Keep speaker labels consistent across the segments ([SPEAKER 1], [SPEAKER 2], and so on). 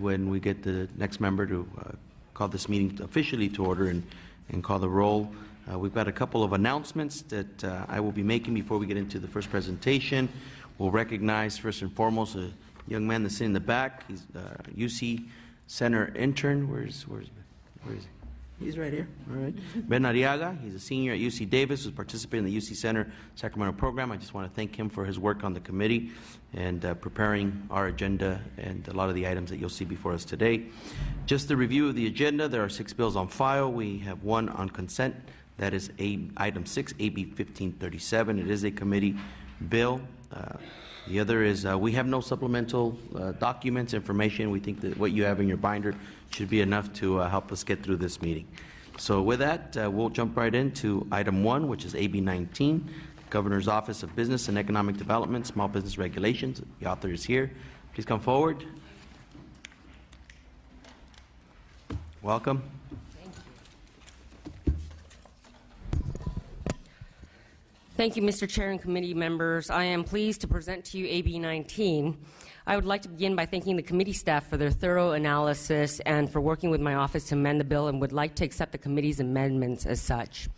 [SPEAKER 1] when we get the next member to call this meeting officially to order and call the roll. We've got a couple of announcements that I will be making before we get into the first presentation. We'll recognize first and foremost a young man that's in the back. He's a UC Center intern. Where is he? He's right here. All right. Ben Arriaga, he's a senior at UC Davis who's participating in the UC Center Sacramento program. I just want to thank him for his work on the committee and preparing our agenda and a lot of the items that you'll see before us today. Just a review of the agenda. There are 6 bills on file. We have one on consent. That is item 6, AB 1537. It is a committee bill. The other is we have no supplemental documents, information. We think that what you have in your binder should be enough to help us get through this meeting. So with that, we'll jump right into item 1, which is AB 19, Governor's Office of Business and Economic Development, Small Business Regulations. The author is here. Please come forward. Welcome.
[SPEAKER 2] Thank you, Mr. Chair and committee members. I am pleased to present to you AB 19. I would like to begin by thanking the committee staff for their thorough analysis and for working with my office to amend the bill, and would like to accept the committee's amendments as such.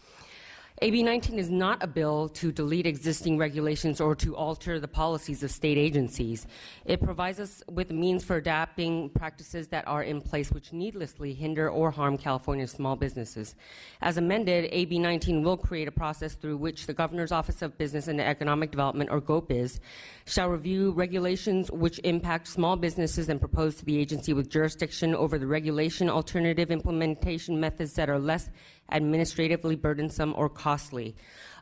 [SPEAKER 2] AB 19 is not a bill to delete existing regulations or to alter the policies of state agencies. It provides us with the means for adapting practices that are in place which needlessly hinder or harm California's small businesses. As amended, AB 19 will create a process through which the Governor's Office of Business and Economic Development, or GOBIZ, shall review regulations which impact small businesses and propose to the agency with jurisdiction over the regulation alternative implementation methods that are less administratively burdensome or costly.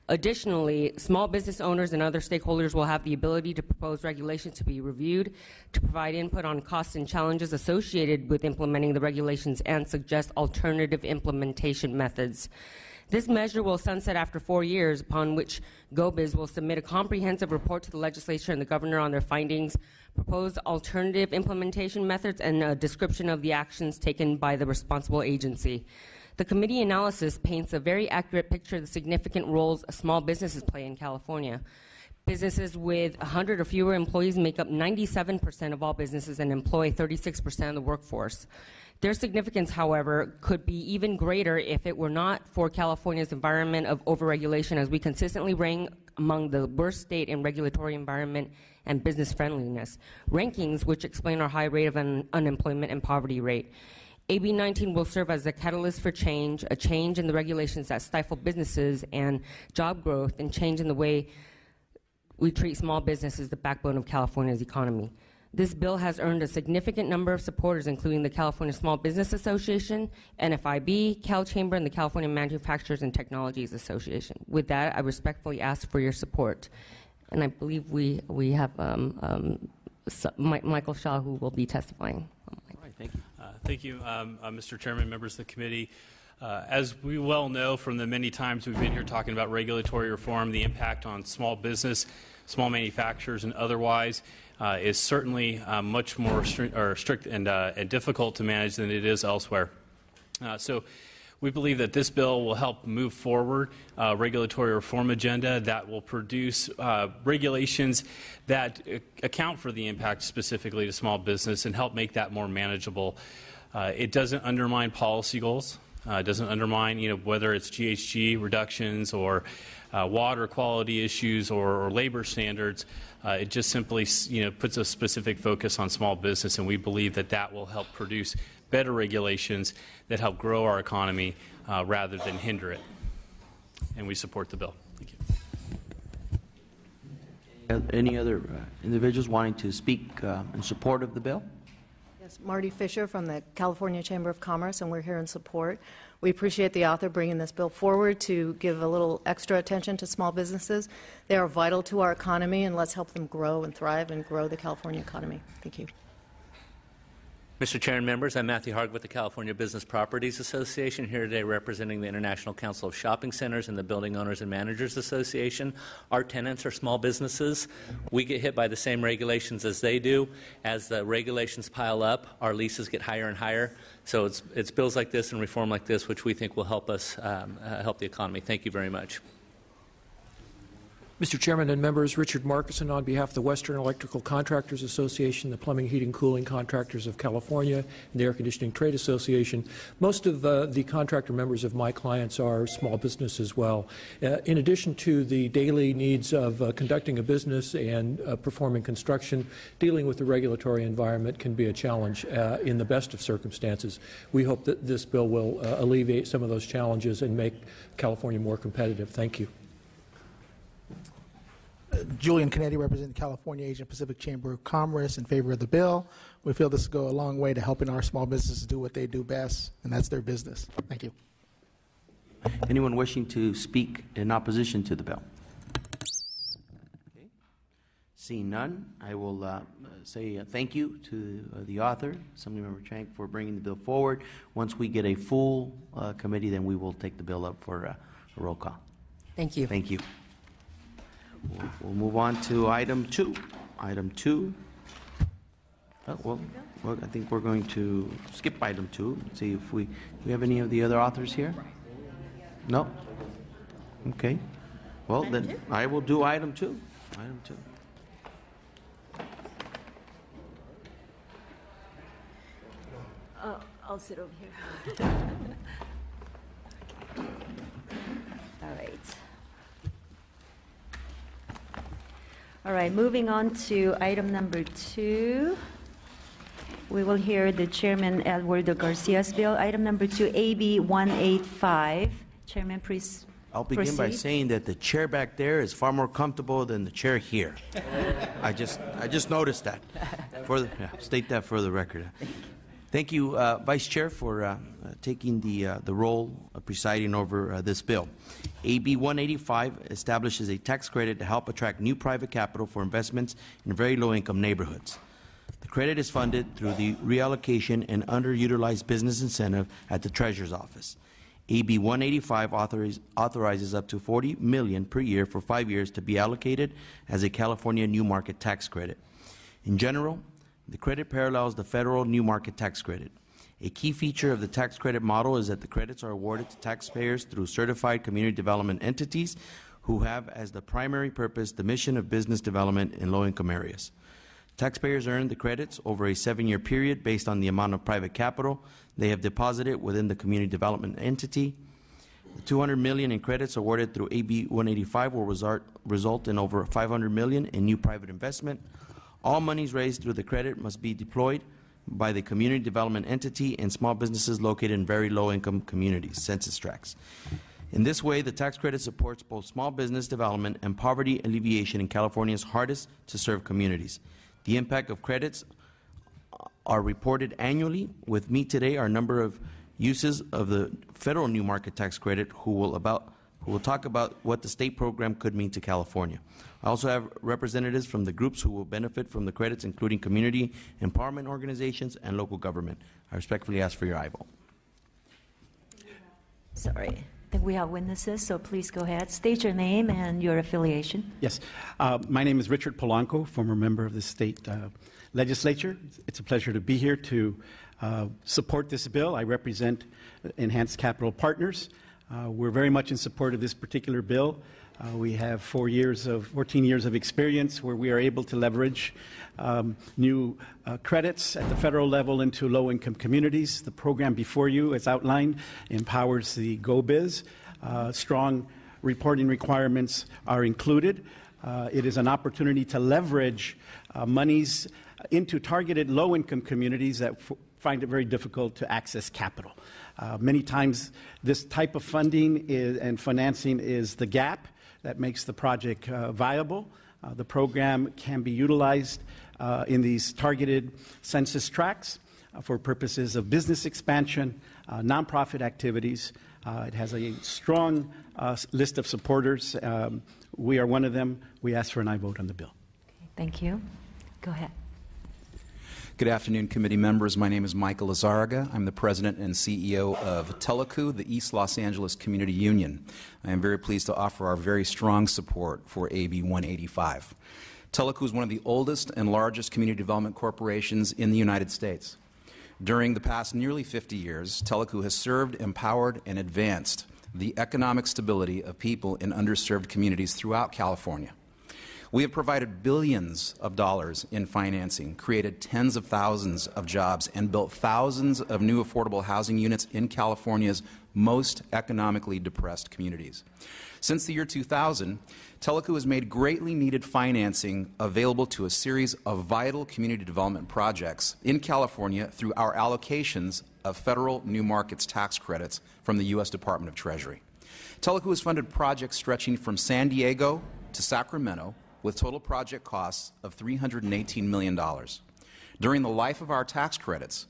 [SPEAKER 2] Additionally, small business owners and other stakeholders will have the ability to propose regulations to be reviewed, to provide input on costs and challenges associated with implementing the regulations, and suggest alternative implementation methods. This measure will sunset after 4 years, upon which GOBIZ will submit a comprehensive report to the legislature and the governor on their findings, proposed alternative implementation methods, and a description of the actions taken by the responsible agency. The committee analysis paints a very accurate picture of the significant roles small businesses play in California. Businesses with 100 or fewer employees make up 97% of all businesses and employ 36% of the workforce. Their significance, however, could be even greater if it were not for California's environment of overregulation, as we consistently rank among the worst state in regulatory environment and business friendliness, rankings which explain our high rate of unemployment and poverty rate. AB 19 will serve as a catalyst for change, a change in the regulations that stifle businesses and job growth, and change in the way we treat small business as the backbone of California's economy. This bill has earned a significant number of supporters, including the California Small Business Association, NFIB, Cal Chamber, and the California Manufacturers and Technologies Association. With that, I respectfully ask for your support. And I believe we have Michael Shaw, who will be testifying.
[SPEAKER 1] All right, thank you.
[SPEAKER 3] Thank you, Mr. Chairman, members of the committee. As we well know from the many times we've been here talking about regulatory reform, the impact on small business, small manufacturers, and otherwise is certainly much more strict and difficult to manage than it is elsewhere. So we believe that this bill will help move forward a regulatory reform agenda that will produce regulations that account for the impact specifically to small business and help make that more manageable. It doesn't undermine policy goals. It doesn't undermine, whether it's GHG reductions or water quality issues or labor standards. It just simply, puts a specific focus on small business, and we believe that that will help produce better regulations that help grow our economy rather than hinder it. And we support the bill. Thank you.
[SPEAKER 1] Any other individuals wanting to speak in support of the bill?
[SPEAKER 4] Yes, Marty Fisher from the California Chamber of Commerce, and we're here in support. We appreciate the author bringing this bill forward to give a little extra attention to small businesses. They are vital to our economy, and let's help them grow and thrive and grow the California economy. Thank you.
[SPEAKER 5] Mr. Chair and members, I'm Matthew Harg with the California Business Properties Association, here today representing the International Council of Shopping Centers and the Building Owners and Managers Association. Our tenants are small businesses. We get hit by the same regulations as they do. As the regulations pile up, our leases get higher and higher. So it's bills like this and reform like this which we think will help us help the economy. Thank you very much.
[SPEAKER 6] Mr. Chairman and members, Richard Markison on behalf of the Western Electrical Contractors Association, the Plumbing, Heating, Cooling Contractors of California, and the Air Conditioning Trade Association. Most of the contractor members of my clients are small business as well. In addition to the daily needs of conducting a business and performing construction, dealing with the regulatory environment can be a challenge in the best of circumstances. We hope that this bill will alleviate some of those challenges and make California more competitive. Thank you.
[SPEAKER 7] Julian Canetti, representing California Asian Pacific Chamber of Commerce, in favor of the bill. We feel this will go a long way to helping our small businesses do what they do best, and that's their business. Thank you.
[SPEAKER 1] Anyone wishing to speak in opposition to the bill? Okay. Seeing none, I will say thank you to the author, Assemblymember Chang, for bringing the bill forward. Once we get a full committee, then we will take the bill up for a roll call.
[SPEAKER 2] Thank you.
[SPEAKER 1] Thank you. We'll move on to item 2. Item 2. Well, I think we're going to skip item 2. See if we have any of the other authors here. No. Okay. Well, then I will do item 2. Item 2.
[SPEAKER 8] I'll sit over here. All right. All right, moving on to item number 2. We will hear the Chairman Eduardo Garcia's bill. Item number 2, AB 185. Chairman, please
[SPEAKER 1] I'll begin by saying that the chair back there is far more comfortable than the chair here. I just noticed that. State that for the record. Thank you, Vice Chair, for taking the role of presiding over this bill. AB 185 establishes a tax credit to help attract new private capital for investments in very low-income neighborhoods. The credit is funded through the reallocation and underutilized business incentive at the Treasurer's Office. AB 185 authorizes up to $40 million per year for 5 years to be allocated as a California New Market Tax Credit. In general, the credit parallels the federal New Market Tax Credit. A key feature of the tax credit model is that the credits are awarded to taxpayers through certified community development entities who have as the primary purpose the mission of business development in low-income areas. Taxpayers earn the credits over a 7-year period based on the amount of private capital they have deposited within the community development entity. The $200 million in credits awarded through AB 185 will result in over $500 million in new private investment. All monies raised through the credit must be deployed by the community development entity and small businesses located in very low-income communities, census tracts. In this way, the tax credit supports both small business development and poverty alleviation in California's hardest-to-serve communities. The impact of credits are reported annually. With me today are a number of uses of the federal New Market Tax Credit who will talk about what the state program could mean to California. I also have representatives from the groups who will benefit from the credits, including community empowerment organizations and local government. I respectfully ask for your aye vote.
[SPEAKER 8] Sorry. I think we have witnesses, so please go ahead. State your name and your affiliation.
[SPEAKER 9] Yes. My name is Richard Polanco, former member of the state legislature. It's a pleasure to be here to support this bill. I represent Enhanced Capital Partners. We're very much in support of this particular bill. We have 14 years of experience where we are able to leverage new credits at the federal level into low-income communities. The program before you, as outlined, empowers the GoBiz. Strong reporting requirements are included. It is an opportunity to leverage monies into targeted low-income communities that find it very difficult to access capital. Many times this type of funding and financing is the gap that makes the project viable. The program can be utilized in these targeted census tracts for purposes of business expansion, nonprofit activities. It has a strong list of supporters. We are one of them. We ask for an aye vote on the bill.
[SPEAKER 8] Okay, thank you. Go ahead.
[SPEAKER 10] Good afternoon, committee members. My name is Michael Azarga. I'm the president and CEO of Telecu, the East Los Angeles Community Union. I am very pleased to offer our very strong support for AB 185. Telecu is one of the oldest and largest community development corporations in the United States. During the past nearly 50 years, Telecu has served, empowered, and advanced the economic stability of people in underserved communities throughout California. We have provided billions of dollars in financing, created tens of thousands of jobs, and built thousands of new affordable housing units in California's most economically depressed communities. Since the year 2000, Teleco has made greatly needed financing available to a series of vital community development projects in California through our allocations of federal new markets tax credits from the U.S. Department of Treasury. Teleco has funded projects stretching from San Diego to Sacramento with total project costs of $318 million. During the life of our tax credits,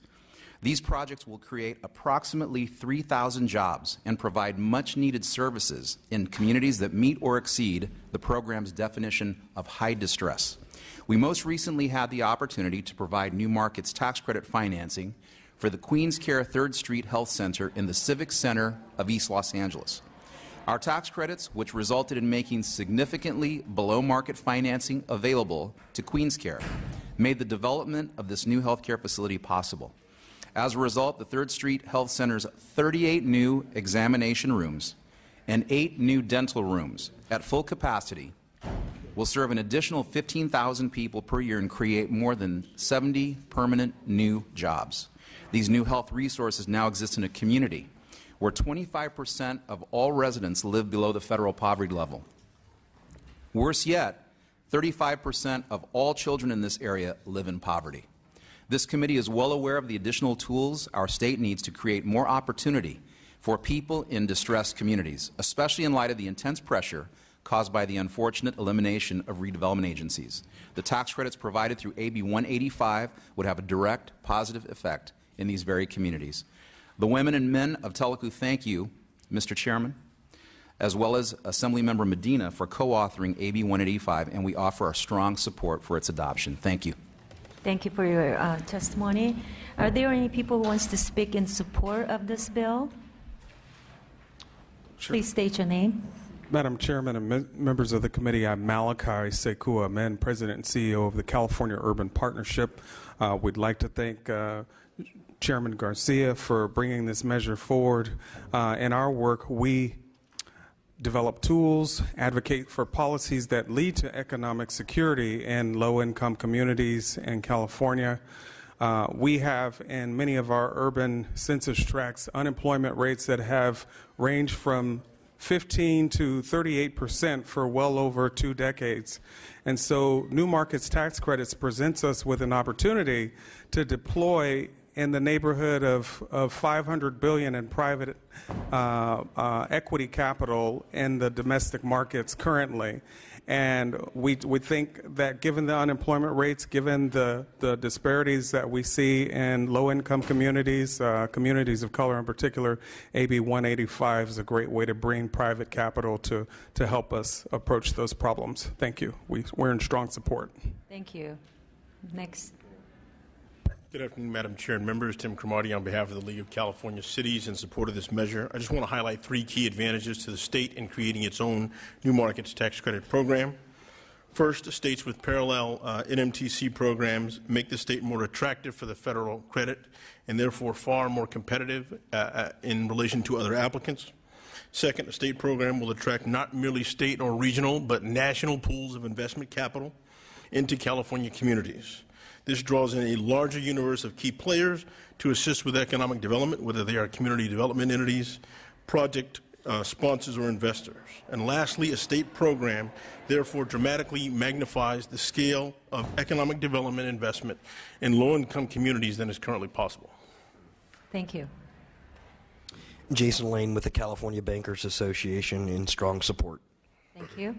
[SPEAKER 10] these projects will create approximately 3,000 jobs and provide much-needed services in communities that meet or exceed the program's definition of high distress. We most recently had the opportunity to provide new markets tax credit financing for the Queens Care 3rd Street Health Center in the Civic Center of East Los Angeles. Our tax credits, which resulted in making significantly below-market financing available to Queens Care, made the development of this new health care facility possible. As a result, the 3rd Street Health Center's 38 new examination rooms and 8 new dental rooms at full capacity will serve an additional 15,000 people per year and create more than 70 permanent new jobs. These new health resources now exist in a community where 25% of all residents live below the federal poverty level. Worse yet, 35% of all children in this area live in poverty. This committee is well aware of the additional tools our state needs to create more opportunity for people in distressed communities, especially in light of the intense pressure caused by the unfortunate elimination of redevelopment agencies. The tax credits provided through AB 185 would have a direct positive effect in these very communities. The women and men of Teleco thank you, Mr. Chairman, as well as Assemblymember Medina for co-authoring AB 185, and we offer our strong support for its adoption. Thank you.
[SPEAKER 8] Thank you for your testimony. Are there any people who wants to speak in support of this bill? Sure. Please state your name.
[SPEAKER 11] Madam Chairman and members of the committee, I'm Malachi Sekua Amen, President and CEO of the California Urban Partnership. We'd like to thank Chairman Garcia for bringing this measure forward. In our work, we develop tools, advocate for policies that lead to economic security in low-income communities in California. We have, in many of our urban census tracts, unemployment rates that have ranged from 15 to 38% for well over 2 decades. And so New Markets Tax Credits presents us with an opportunity to deploy in the neighborhood of $500 billion in private equity capital in the domestic markets currently. And we think that given the unemployment rates, given the disparities that we see in low-income communities, communities of color in particular, AB 185 is a great way to bring private capital to help us approach those problems. Thank you. We're in strong support.
[SPEAKER 8] Thank you. Next.
[SPEAKER 12] Good afternoon, Madam Chair and members. Tim Cromartie on behalf of the League of California Cities in support of this measure. I just want to highlight 3 key advantages to the state in creating its own New Markets Tax Credit program. First, states with parallel NMTC programs make the state more attractive for the federal credit and therefore far more competitive in relation to other applicants. Second, a state program will attract not merely state or regional but national pools of investment capital into California communities. This draws in a larger universe of key players to assist with economic development, whether they are community development entities, project sponsors, or investors. And lastly, a state program therefore dramatically magnifies the scale of economic development investment in low-income communities than is currently possible.
[SPEAKER 8] Thank you.
[SPEAKER 13] Jason Lane with the California Bankers Association in strong support.
[SPEAKER 8] Thank you.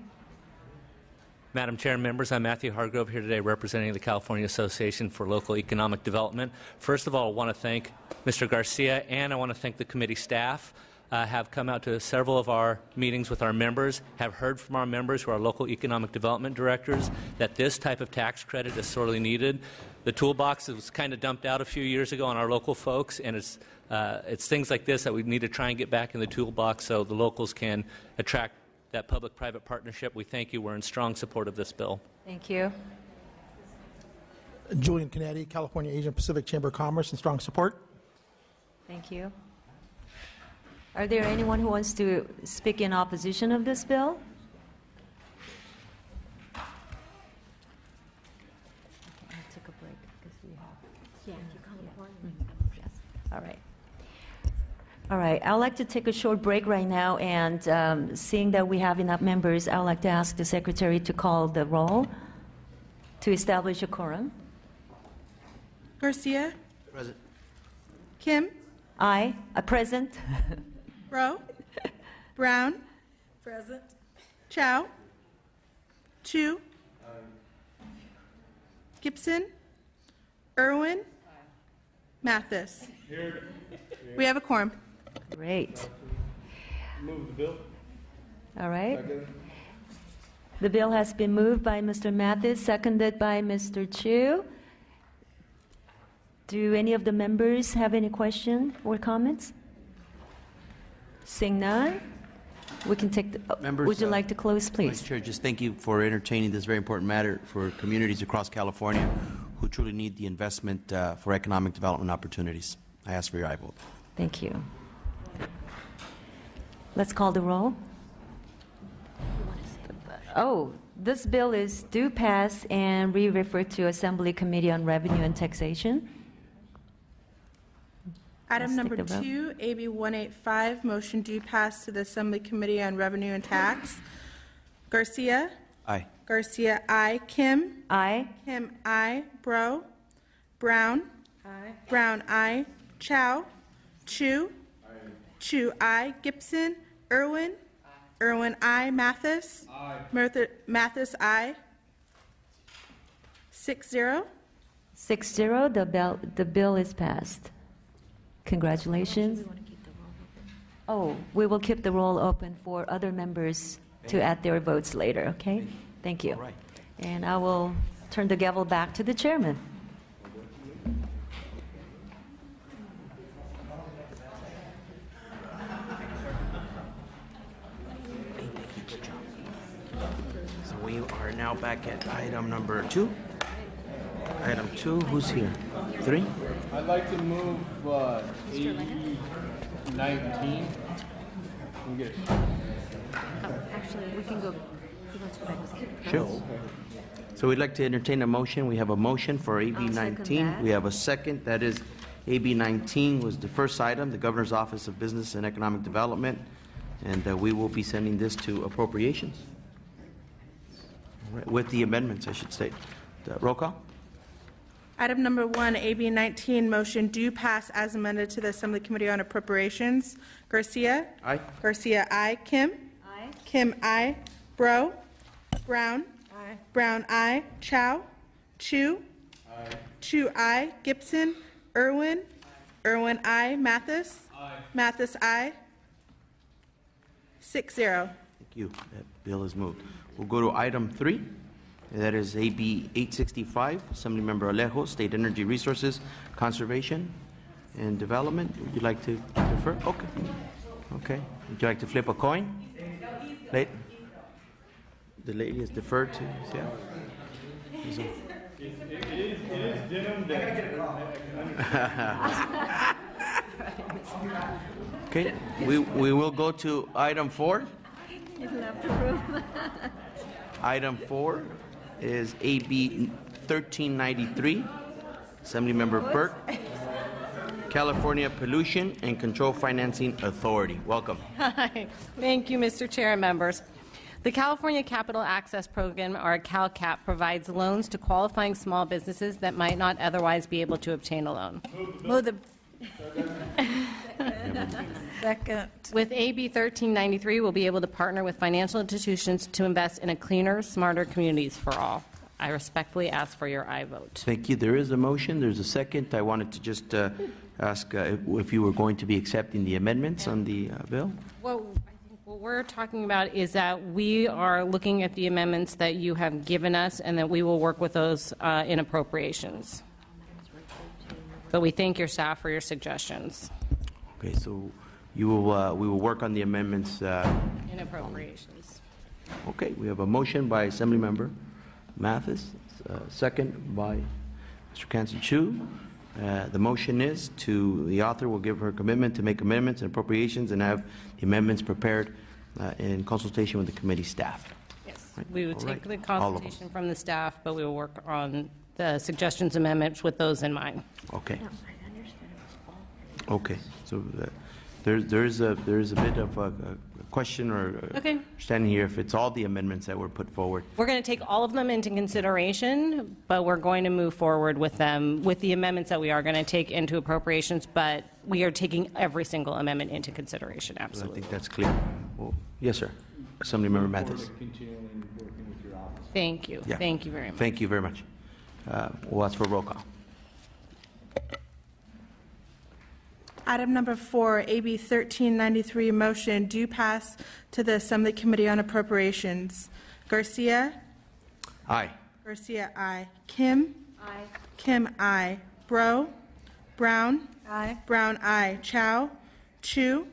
[SPEAKER 5] Madam Chair and members, I'm Matthew Hargrove here today representing the California Association for Local Economic Development. First of all, I want to thank Mr. Garcia and I want to thank the committee staff. Have come out to several of our meetings with our members, have heard from our members who are local economic development directors that this type of tax credit is sorely needed. The toolbox was kind of dumped out a few years ago on our local folks, and it's things like this that we need to try and get back in the toolbox so the locals can attract that public-private partnership. We thank you. We're in strong support of this bill.
[SPEAKER 8] Thank you.
[SPEAKER 7] Julian Canetti, California Asian Pacific Chamber of Commerce, in strong support.
[SPEAKER 8] Thank you. Are there anyone who wants to speak in opposition of this bill? I took a break because we have. Yeah, you come Yes. All right. All right. I'd like to take a short break right now, and seeing that we have enough members, I'd like to ask the secretary to call the roll to establish a quorum.
[SPEAKER 14] Garcia.
[SPEAKER 1] Present.
[SPEAKER 14] Kim.
[SPEAKER 8] Aye. Present.
[SPEAKER 14] Rowe. Brown.
[SPEAKER 15] Present.
[SPEAKER 14] Chow. Chu. Gibson. Irwin. Mathis.
[SPEAKER 11] Here.
[SPEAKER 14] We have a quorum.
[SPEAKER 8] Great.
[SPEAKER 11] Move the bill.
[SPEAKER 8] All right. The bill has been moved by Mr. Mathis, seconded by Mr. Chu. Do any of the members have any questions or comments? Seeing none, we can take the...
[SPEAKER 1] Members,
[SPEAKER 8] would you like to close,
[SPEAKER 1] Vice
[SPEAKER 8] please?
[SPEAKER 1] Chair, just thank you for entertaining this very important matter for communities across California who truly need the investment for economic development opportunities. I ask for your aye vote.
[SPEAKER 8] Thank you. Let's call the roll. Oh, this bill is due pass and re-referred to Assembly Committee on Revenue and Taxation.
[SPEAKER 14] Item
[SPEAKER 8] Let's
[SPEAKER 14] number
[SPEAKER 8] take the vote.
[SPEAKER 14] 2, AB 185, motion due pass to the Assembly Committee on Revenue and Tax. Garcia.
[SPEAKER 1] Aye.
[SPEAKER 14] Garcia, aye. Kim.
[SPEAKER 8] Aye.
[SPEAKER 14] Kim, aye. Brown.
[SPEAKER 15] Aye.
[SPEAKER 14] Brown, aye. Chow. Chu. Chu, aye. Gibson. Irwin. Irwin, aye. Mathis. Mathis, aye. 6-0.
[SPEAKER 8] 6-0, the bill is passed. Congratulations. Oh, we will keep the roll open for other members to add their votes later, okay? Thank you.
[SPEAKER 1] All right.
[SPEAKER 8] And I will turn the gavel back to the chairman.
[SPEAKER 1] So we are now back at item number 2. Item 2, who's here? 3?
[SPEAKER 16] I'd like to move AB 19.
[SPEAKER 8] Actually, we can go.
[SPEAKER 1] Sure. So we'd like to entertain a motion. We have a motion for AB
[SPEAKER 8] I'll second
[SPEAKER 1] 19.
[SPEAKER 8] that.
[SPEAKER 1] We have a second. That is AB 19 was the first item, the Governor's Office of Business and Economic Development, and we will be sending this to appropriations. All right, with the amendments, I should say. Roll call.
[SPEAKER 14] Item number 1, AB 19, motion due pass as amended to the Assembly Committee on Appropriations. Garcia.
[SPEAKER 1] Aye.
[SPEAKER 14] Garcia, aye. Kim.
[SPEAKER 8] Aye.
[SPEAKER 14] Kim, aye. Brown.
[SPEAKER 15] Aye.
[SPEAKER 14] Brown, aye. Chow. Chu. Chu, aye. Gibson. Irwin. Irwin, aye. Mathis. Mathis, aye. 6-0.
[SPEAKER 1] Thank you. That bill is moved. We'll go to item 3. That is AB 865, Assemblymember Alejo, State Energy Resources Conservation and Development. Would you like to defer? Okay. Okay. Would you like to flip a coin? Late? The lady is deferred to. Yeah. Okay. We will go to item 4. Item 4 is AB 1393, Assemblymember Burke, California Pollution and Control Financing Authority. Welcome.
[SPEAKER 17] Hi. Thank you, Mr. Chair and members. The California Capital Access Program, or CalCAP, provides loans to qualifying small businesses that might not otherwise be able to obtain a loan.
[SPEAKER 15] Move the. Second.
[SPEAKER 17] With AB 1393, we'll be able to partner with financial institutions to invest in a cleaner, smarter communities for all. I respectfully ask for your aye vote.
[SPEAKER 1] Thank you. There is a motion. There's a second. I wanted to just ask if you were going to be accepting the amendments on the bill.
[SPEAKER 17] Well, I think what we're talking about is that we are looking at the amendments that you have given us, and that we will work with those in appropriations. But we thank your staff for your suggestions.
[SPEAKER 1] Okay, so you will we will work on the amendments.
[SPEAKER 17] In appropriations.
[SPEAKER 1] Okay, we have a motion by Assemblymember Mathis, second by Mr. Kansan Chu, The motion is the author will give her commitment to make amendments and appropriations and have the amendments prepared in consultation with the committee staff.
[SPEAKER 17] Yes,
[SPEAKER 1] Right.
[SPEAKER 17] we would
[SPEAKER 1] All
[SPEAKER 17] take
[SPEAKER 1] right.
[SPEAKER 17] the consultation from the staff, but we will work on the suggestions amendments with those in mind.
[SPEAKER 1] Okay. Okay. So there is a bit of a question or
[SPEAKER 17] Okay.
[SPEAKER 1] understanding here if it's all the amendments that were put forward.
[SPEAKER 17] We're going to take all of them into consideration, but we're going to move forward with them, with the amendments that we are going to take into appropriations, but we are taking every single amendment into consideration,
[SPEAKER 1] I
[SPEAKER 17] absolutely.
[SPEAKER 1] think that's clear. Well, yes, sir. Assemblymember Mathis.
[SPEAKER 17] Thank you.
[SPEAKER 1] Yeah.
[SPEAKER 17] Thank you very much.
[SPEAKER 1] Thank you very much. We'll ask for a roll call.
[SPEAKER 14] Item number 4, AB 1393, motion do pass to the Assembly Committee on Appropriations. Garcia?
[SPEAKER 1] Aye.
[SPEAKER 14] Garcia, aye. Kim? Aye. Kim, aye. Brown?
[SPEAKER 15] Aye.
[SPEAKER 14] Brown, aye. Chow? Chu?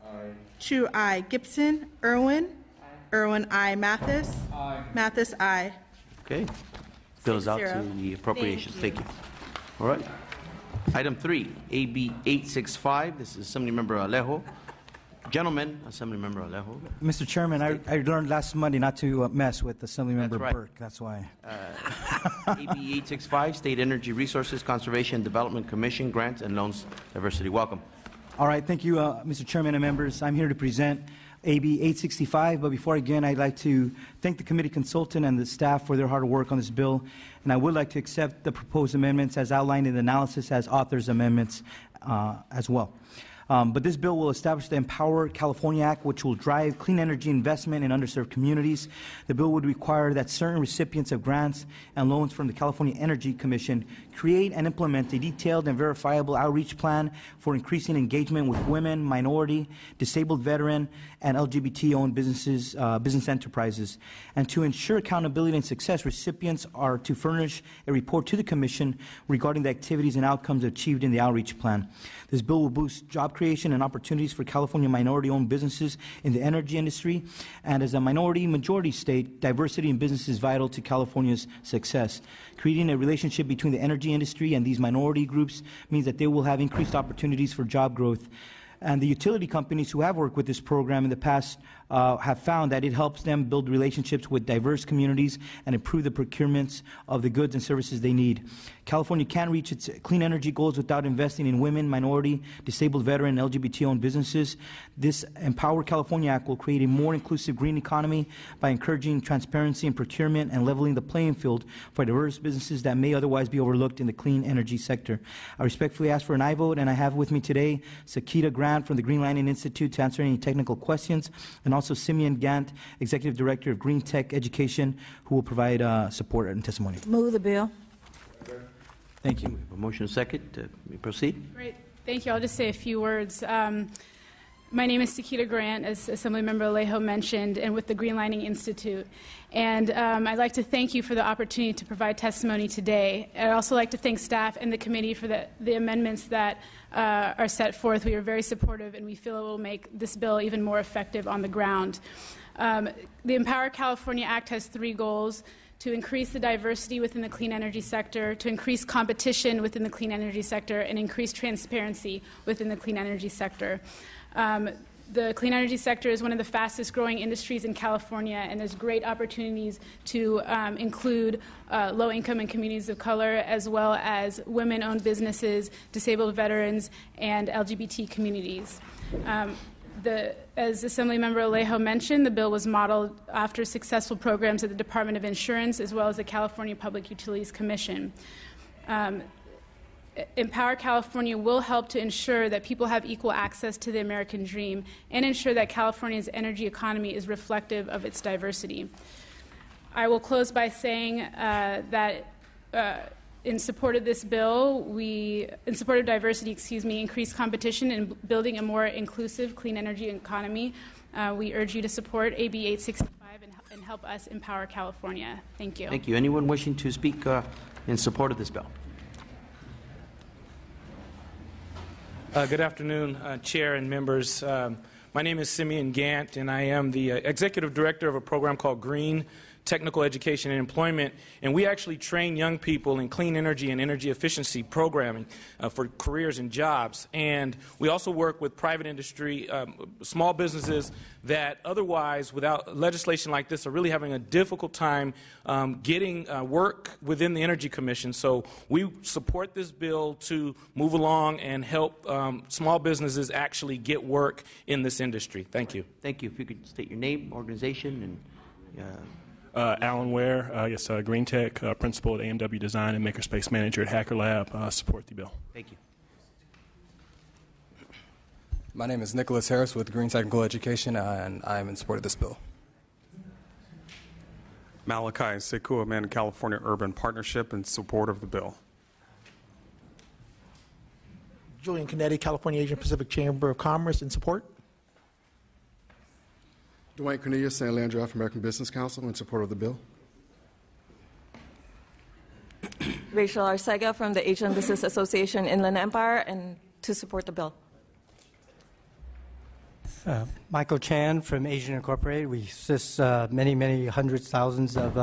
[SPEAKER 14] Aye. Chu, aye. Gibson? Irwin? Irwin, aye. Mathis?
[SPEAKER 16] Aye.
[SPEAKER 14] Mathis, aye.
[SPEAKER 1] Okay. Bills out to
[SPEAKER 14] 6-0.
[SPEAKER 1] the appropriations.
[SPEAKER 14] Thank
[SPEAKER 1] Thank you. All right. Item 3, AB 865. This is Assemblymember Alejo. Gentlemen, Assemblymember Alejo.
[SPEAKER 18] Mr. Chairman, I learned last Monday not to mess with Assemblymember
[SPEAKER 1] That's right.
[SPEAKER 18] Burke. That's why.
[SPEAKER 1] AB 865, State Energy Resources Conservation and Development Commission Grants and Loans Diversity. Welcome.
[SPEAKER 18] All right. Thank you, Mr. Chairman and members. I'm here to present AB 865, but before I begin, I'd like to thank the committee consultant and the staff for their hard work on this bill, and I would like to accept the proposed amendments as outlined in the analysis as authors' amendments as well. But this bill will establish the Empower California Act, which will drive clean energy investment in underserved communities. The bill would require that certain recipients of grants and loans from the California Energy Commission create and implement a detailed and verifiable outreach plan for increasing engagement with women, minority, disabled veteran, and LGBT-owned businesses, business enterprises. And to ensure accountability and success, recipients are to furnish a report to the Commission regarding the activities and outcomes achieved in the outreach plan. This bill will boost job creation and opportunities for California minority-owned businesses in the energy industry. And as a minority-majority state, diversity in business is vital to California's success. Creating a relationship between the energy industry and these minority groups means that they will have increased opportunities for job growth. And the utility companies who have worked with this program in the past have found that it helps them build relationships with diverse communities and improve the procurements of the goods and services they need. California can't reach its clean energy goals without investing in women, minority, disabled veteran, and LGBT-owned businesses. This Empower California Act will create a more inclusive green economy by encouraging transparency in procurement and leveling the playing field for diverse businesses that may otherwise be overlooked in the clean energy sector. I respectfully ask for an aye vote, and I have with me today Sakita Grant from the Green Lining Institute to answer any technical questions, and also Simeon Gant, Executive Director of Green Tech Education, who will provide support and testimony.
[SPEAKER 15] Move the bill.
[SPEAKER 1] Thank you. A motion second. Proceed.
[SPEAKER 19] Great. Thank you. I'll just say a few words. My name is Sakita Grant, as Assemblymember Alejo mentioned, and with the Green Lining Institute. And I'd like to thank you for the opportunity to provide testimony today. I'd also like to thank staff and the committee for the amendments that are set forth. We are very supportive, and we feel it will make this bill even more effective on the ground. The Empower California Act has 3 goals: to increase the diversity within the clean energy sector, to increase competition within the clean energy sector, and increase transparency within the clean energy sector. The clean energy sector is one of the fastest growing industries in California, and there's great opportunities to include low-income and communities of color, as well as women-owned businesses, disabled veterans, and LGBT communities. As Assemblymember Alejo mentioned, the bill was modeled after successful programs at the Department of Insurance, as well as the California Public Utilities Commission. Empower California will help to ensure that people have equal access to the American dream and ensure that California's energy economy is reflective of its diversity. I will close by saying that in support of this bill, in support of diversity, increased competition and building a more inclusive clean energy economy, we urge you to support AB 865 and help us empower California. Thank you.
[SPEAKER 1] Thank you. Anyone wishing to speak in support of this bill?
[SPEAKER 16] Good afternoon, Chair and members. My name is Simeon Gant, and I am the Executive Director of a program called Green technical education and employment, and we actually train young people in clean energy and energy efficiency programming for careers and jobs. And we also work with private industry, small businesses that otherwise, without legislation like this, are really having a difficult time getting work within the Energy Commission. So we support this bill to move along and help small businesses actually get work in this industry. Thank you.
[SPEAKER 1] Thank you. If you could state your name, organization, and
[SPEAKER 20] Alan Ware, Green Tech, principal at AMW Design and Makerspace manager at Hacker Lab. Support the bill.
[SPEAKER 1] Thank you.
[SPEAKER 21] My name is Nicholas Harris with Green Technical Education, and I am in support of this bill.
[SPEAKER 11] Malachi Sekua, man, California Urban Partnership, in support of the bill.
[SPEAKER 7] Julian Canetti, California Asian Pacific Chamber of Commerce, in support.
[SPEAKER 22] Dwight Cornelius, San Leandro Afro-American Business Council, in support of the bill.
[SPEAKER 23] Rachel Arcega from the Asian Business Association Inland Empire, and to support the bill.
[SPEAKER 24] Michael Chan from Asian Incorporated. We assist many hundreds, thousands of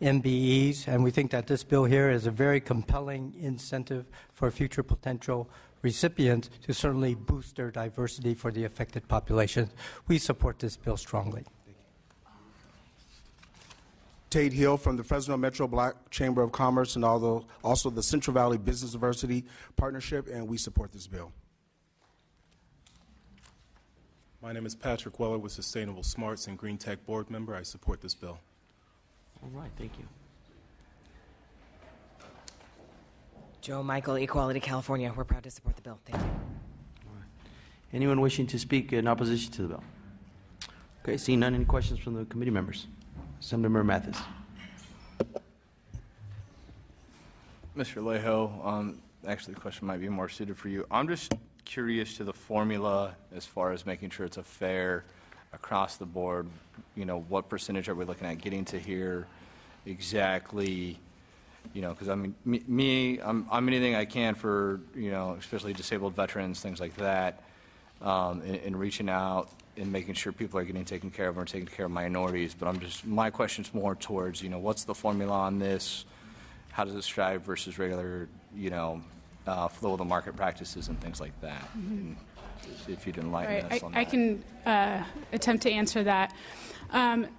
[SPEAKER 24] MBEs, and we think that this bill here is a very compelling incentive for future potential recipients to certainly boost their diversity for the affected population. We support this bill strongly.
[SPEAKER 22] Tate Hill from the Fresno Metro Black Chamber of Commerce and also the Central Valley Business Diversity Partnership, and we support this bill.
[SPEAKER 25] My name is Patrick Weller with Sustainable Smarts and Green Tech Board Member. I support this bill.
[SPEAKER 1] All right, thank you.
[SPEAKER 26] Joe Michael, Equality California. We're proud to support the bill. Thank you.
[SPEAKER 1] All right. Anyone wishing to speak in opposition to the bill? Okay, seeing none, any questions from the committee members? Assemblymember Mathis.
[SPEAKER 27] Mr. Alejo, actually the question might be more suited for you. I'm just curious to the formula as far as making sure it's a fair across the board. You know, what percentage are we looking at getting to here exactly? You know, because I mean, I'm anything I can for, you know, especially disabled veterans, things like that, and reaching out and making sure people are getting taken care of and taking care of minorities. But my question's more towards, you know, what's the formula on this? How does it strive versus regular, you know, flow of the market practices and things like that? Mm-hmm. If you'd enlighten us on that.
[SPEAKER 19] I can attempt to answer that.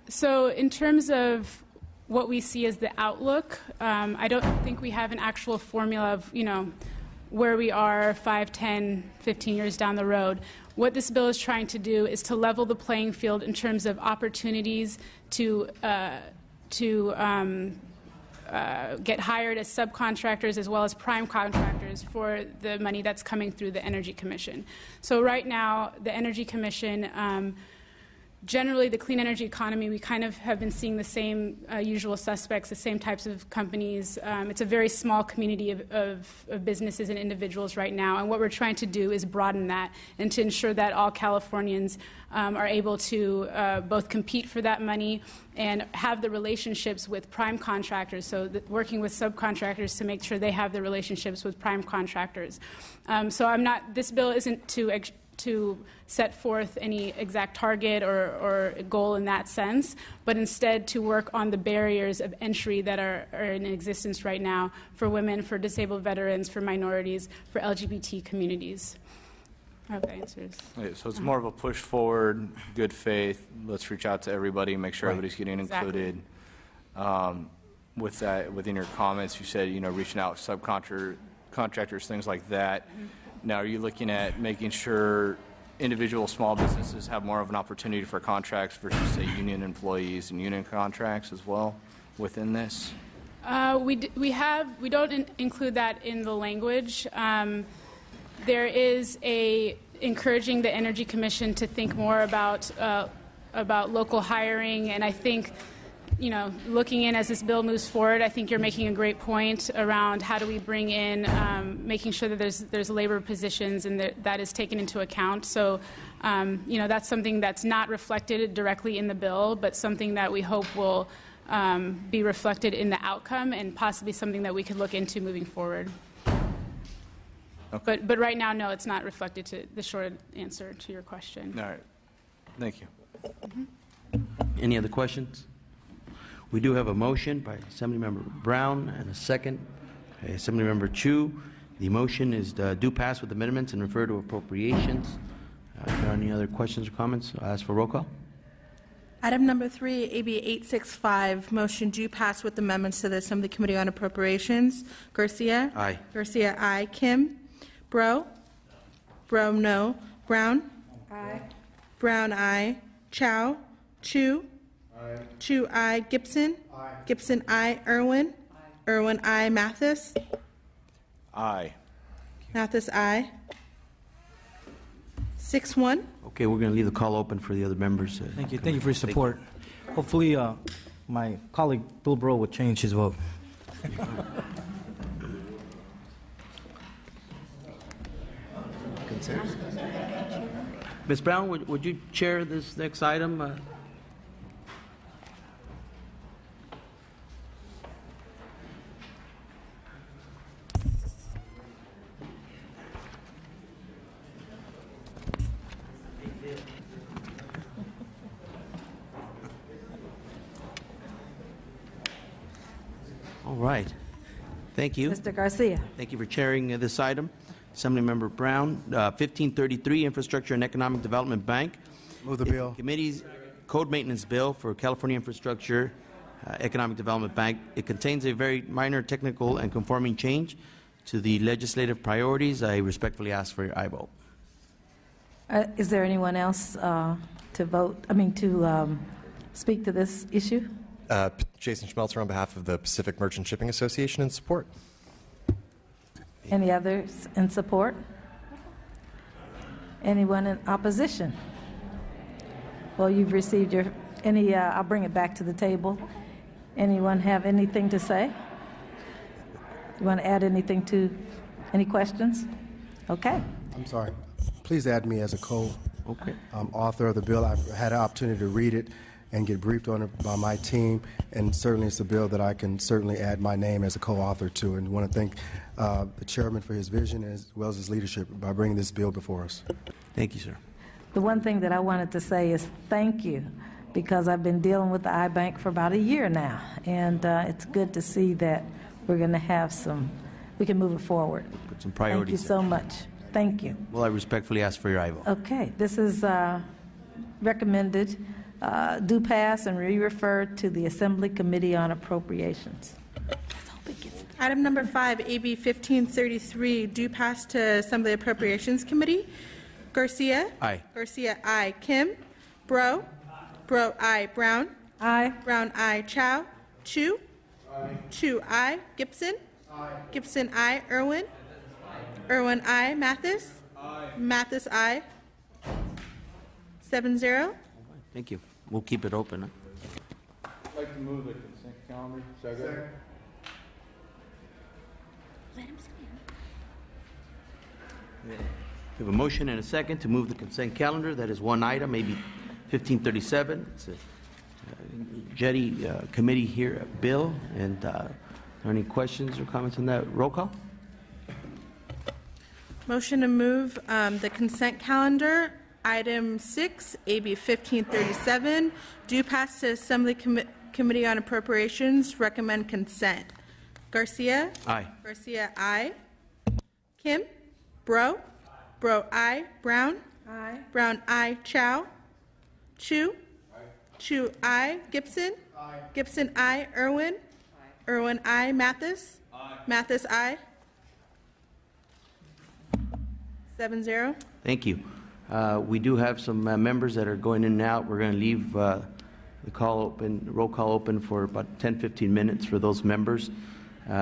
[SPEAKER 19] So in terms of what we see as the outlook, I don't think we have an actual formula of, you know, where we are 5, 10, 15 years down the road. What this bill is trying to do is to level the playing field in terms of opportunities to get hired as subcontractors as well as prime contractors for the money that's coming through the Energy Commission. So right now, the Energy Commission, generally the clean energy economy, we kind of have been seeing the same usual suspects, the same types of companies. It's a very small community of businesses and individuals right now, and what we're trying to do is broaden that and to ensure that all Californians are able to both compete for that money and have the relationships with prime contractors, so working with subcontractors to make sure they have the relationships with prime contractors. So this bill isn't to set forth any exact target or goal in that sense, but instead to work on the barriers of entry that are in existence right now for women, for disabled veterans, for minorities, for LGBT communities. I hope that answers.
[SPEAKER 27] Okay, so it's more of a push forward, good faith. Let's reach out to everybody, make sure everybody's getting included. With that, within your comments, you said, you know, reaching out to subcontractors, things like that. Mm-hmm. Now, are you looking at making sure individual small businesses have more of an opportunity for contracts versus, say, union employees and union contracts as well within this?
[SPEAKER 19] We don't include that in the language. There is encouraging the Energy Commission to think more about local hiring, and I think, you know, looking in as this bill moves forward, I think you're making a great point around how do we bring in, making sure that there's labor positions and that is taken into account. So, you know, that's something that's not reflected directly in the bill, but something that we hope will be reflected in the outcome and possibly something that we could look into moving forward. Okay. But right now, no, it's not reflected to the short answer to your question.
[SPEAKER 27] All right. Thank you.
[SPEAKER 19] Mm-hmm.
[SPEAKER 1] Any other questions? We do have a motion by Assemblymember Brown and a second by Assemblymember Chu. The motion is do pass with amendments and refer to appropriations. If there are any other questions or comments, I'll ask for roll call.
[SPEAKER 14] Item number 3, AB 865, motion do pass with amendments to the Assembly Committee on Appropriations. Garcia?
[SPEAKER 1] Aye.
[SPEAKER 14] Garcia, aye. Kim? Bro? Bro, no. Brown? Aye. Brown, aye. Chow? Chu? Aye. Chu, aye. Gibson? Aye. Gibson, aye. Irwin? Aye. Irwin, aye. Mathis?
[SPEAKER 27] Aye.
[SPEAKER 14] Mathis, aye. 6-1.
[SPEAKER 1] Okay, we're going to leave the call open for the other members.
[SPEAKER 18] Thank you. Thank you for your support. Hopefully, my colleague Bill Burrow will change his vote.
[SPEAKER 1] Ms. Brown, would you chair this next item? All right. Thank you.
[SPEAKER 2] Mr. Garcia.
[SPEAKER 1] Thank you for chairing this item. Assemblymember Brown, 1533, Infrastructure and Economic Development Bank.
[SPEAKER 3] Move the bill.
[SPEAKER 1] Committee's Code Maintenance Bill for California Infrastructure Economic Development Bank. It contains a very minor technical and conforming change to the legislative priorities. I respectfully ask for your aye vote.
[SPEAKER 2] Is there anyone else to vote? To speak to this issue?
[SPEAKER 4] Jason Schmelzer on behalf of the Pacific Merchant Shipping Association in support.
[SPEAKER 2] Any others in support? Anyone in opposition? Well, you've received your I'll bring it back to the table. Anyone have anything to say? You want to add anything to any questions? Okay.
[SPEAKER 3] I'm sorry. Please add me as a co-author of the bill. I've had an opportunity to read it and get briefed on it by my team, and certainly it's a bill that I can certainly add my name as a co-author to, and want to thank the chairman for his vision as well as his leadership by bringing this bill before us.
[SPEAKER 1] Thank you, sir.
[SPEAKER 2] The one thing that I wanted to say is thank you, because I've been dealing with the iBank for about a year now, and it's good to see that we're going to have we can move it forward.
[SPEAKER 1] Put some priorities.
[SPEAKER 2] Thank you so much. Thank you.
[SPEAKER 1] Well, I respectfully ask for your aye vote.
[SPEAKER 2] Okay, this is recommended, do pass and re-referred to the Assembly Committee on Appropriations.
[SPEAKER 14] Item number 5, AB 1533, do pass to Assembly Appropriations Committee. Garcia?
[SPEAKER 1] Aye.
[SPEAKER 14] Garcia, aye. Kim? Bro? Bro, aye. Brown?
[SPEAKER 2] Aye.
[SPEAKER 14] Brown, aye. Chow? Chu? Aye. Chu, aye. Gibson? Aye. Gibson, aye. Irwin? Irwin, aye. Mathis? Aye. Mathis, aye. 7-0.
[SPEAKER 1] Thank you. We'll keep it open.
[SPEAKER 6] I'd like to move the consent calendar. Second.
[SPEAKER 1] We have a motion and a second to move the consent calendar. That is one item, AB 1537. It's a Jetty Committee here bill. And are there any questions or comments on that? Roll call.
[SPEAKER 14] Motion to move the consent calendar. Item 6, AB 1537, do pass to Assembly Committee on Appropriations. Recommend consent. Garcia?
[SPEAKER 1] Aye.
[SPEAKER 14] Garcia, aye. Kim? Bro? Bro, aye. Brown? Aye. Brown, aye. Chow? Chu? Aye. Chu, aye. Gibson? Aye. Gibson, aye. Irwin? Aye. Irwin, aye. Mathis? Aye. Mathis, aye. 7-0.
[SPEAKER 1] Thank you. We do have some members that are going in and out. We're going to leave the roll call open for about 10-15 minutes for those members.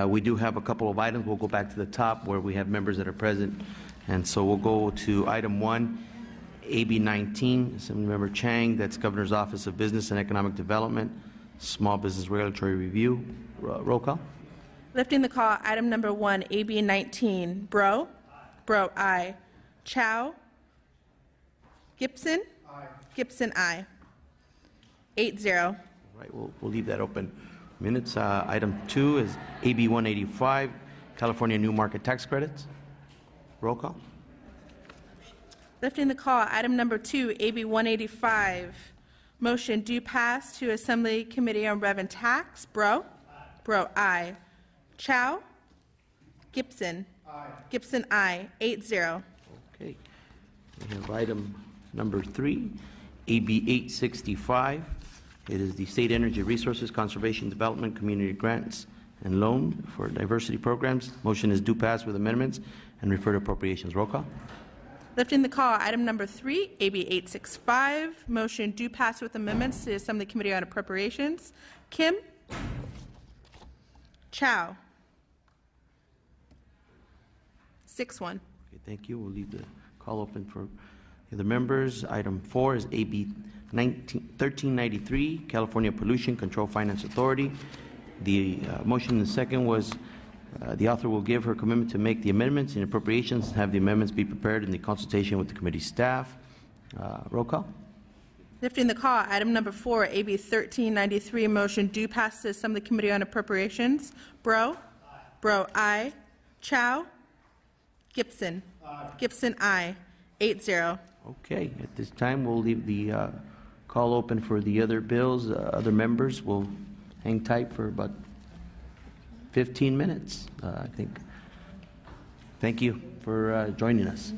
[SPEAKER 1] We do have a couple of items. We'll go back to the top where we have members that are present. And so we'll go to item 1, AB 19, Assemblymember Chang. That's Governor's Office of Business and Economic Development, Small Business Regulatory Review. Roll call.
[SPEAKER 14] Lifting the call, item number 1, AB 19. Bro? Bro, aye. Chow? Gibson? Aye. Gibson, aye. 8-0.
[SPEAKER 1] All right, we'll leave that open. Minutes. Item 2 is AB 185, California New Market Tax Credits. Roll call.
[SPEAKER 14] Lifting the call, item number 2, AB 185. Motion do pass to Assembly Committee on Rev and Tax. Bro? Bro, aye. Chow? Gibson? Aye. Gibson, aye. 8-0.
[SPEAKER 1] Okay. We have item number 3, AB 865. It is the State Energy Resources Conservation Development Community Grants and Loan for Diversity Programs. Motion is due pass with amendments and refer to appropriations. Roll call.
[SPEAKER 14] Lifting the call, item number 3, AB 865. Motion do pass with amendments to Assembly Committee on Appropriations. Kim? Chow? 6-1.
[SPEAKER 1] Okay, thank you. We'll leave the call open for the other members. Item 4 is AB 1393, California Pollution Control Finance Authority. The motion in the second was the author will give her commitment to make the amendments in appropriations and have the amendments be prepared in the consultation with the committee staff. Roll call.
[SPEAKER 14] Lifting the call, item number 4, AB 1393. Motion do pass to Assembly Committee on Appropriations. Bro? Aye. Bro, aye. Chow? Gibson? Aye. Gibson, aye. 8-0.
[SPEAKER 1] Okay, at this time we'll leave the call open for the other bills. Other members will hang tight for about 15 minutes, I think. Thank you for joining us.